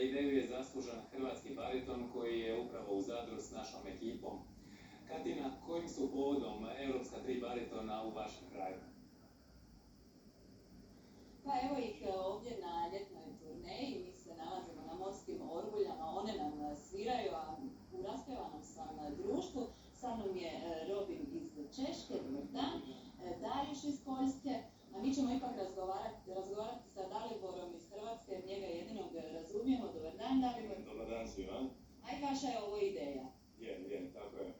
ideju je zaslužan hrvatski bariton koji je upravo u Zadru s našom ekipom. Katina, kojim su povodom europska tri baritona u vašem kraju? Pa evo ih ovdje na ljetnoj turneji, mi se nalazimo na Morskim Orguljama, one nam sviraju, a u raspjevanom sam društvu. Sa mnom je Robin iz Češke, dobar dan, Darijuš iz Poljske, a mi ćemo ipak razgovarati sa Daliborom iz Hrvatske, jer njega jedinog razumijemo. Dobar dan, Dalibor. Dobar dan svima. Aj, vaša je ovo ideja? Tako je.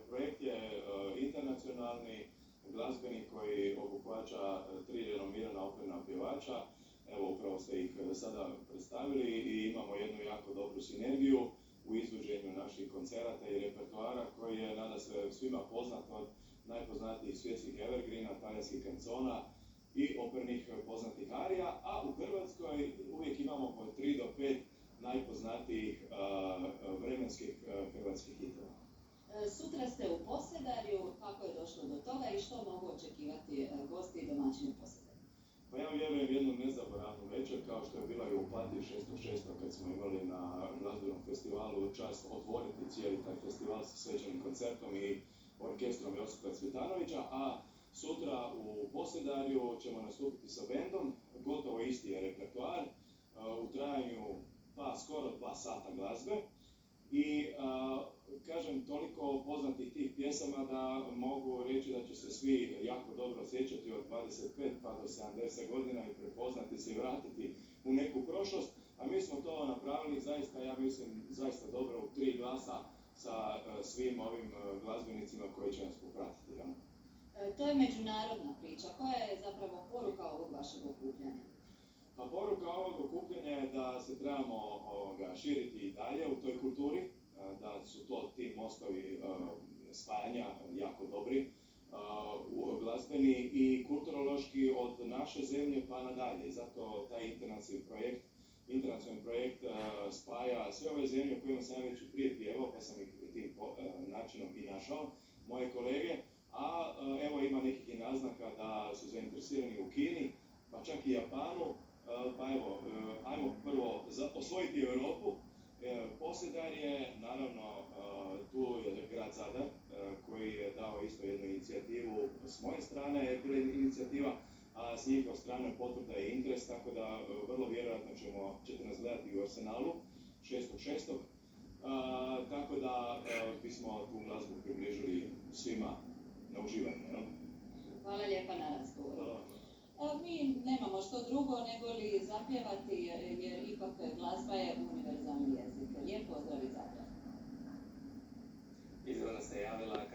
Projekt je internacionalni, glazbeni koji obuhvaća tri renomirana operna pjevača. Evo, upravo ste ih sada predstavili i imamo jednu jako dobru sinergiju u izvođenju naših koncerata i repertoara koji je nadasve svima poznat od najpoznatijih svjetskih evergreena, talijanskih kancona i opernih poznatih arija, a u Hrvatskoj uvijek imamo po 3 do 5 najpoznatijih vremenskih hrvatskih hitova. Sutra ste u Posedarju, kako je došlo do toga i što mogu očekivati gosti i domaćini Posedarja? Pa ja vjerujem jednu nezaboravnu večer, kao što je bila i u Opatiji 6.6. kad smo imali na glazbenom festivalu čast otvoriti cijeli taj festival sa svečanim koncertom i orkestrom Josipa Cvjetanovića, a sutra u Posedarju ćemo nastupiti sa bendom, gotovo isti je repertoar, u trajanju pa skoro 2 sata glazbe. I kažem, toliko poznatih tih pjesama da mogu reći da će se svi jako dobro sjećati od 25 pa do 70 godina i prepoznati se i vratiti u neku prošlost. A mi smo to napravili zaista, ja mislim, zaista dobro u 3 glasa sa svim ovim glazbenicima koji će nas popratiti. Ja? To je međunarodna priča. Koja je zapravo poruka ovog vašeg okupljanja? Pa poruka ovog okupljanja je da se trebamo širiti i dalje u toj kulturi, da su to ti mostovi spajanja jako dobri, glazbeni i kulturološki od naše zemlje pa nadalje. I zato taj internacionalni projekt spaja sve ove zemlje u kojima sam ja već prije pjevao, pa sam ih tim načinom i našao, moje kolege, a evo ima nekih i naznaka da su zainteresirani u Kini, pa čak i Japanu. Pa evo, ajmo prvo osvojiti Europu. Posedarje, naravno, tu je grad Zadar koji je dao isto jednu inicijativu. S moje strane je bila inicijativa, a s njihove strane potvrda je interes, tako da vrlo vjerojatno ćete nas gledati u Arsenalu 6.6. Tako da bismo tu glazbu približili svima na uživanje. No? Hvala lijepa na razgovoru. Mi nemamo što drugo nego li zapjevati, jer ipak glazba je univerzalni jezik. Lijep pozdrav iz Zadra. Izravno se javila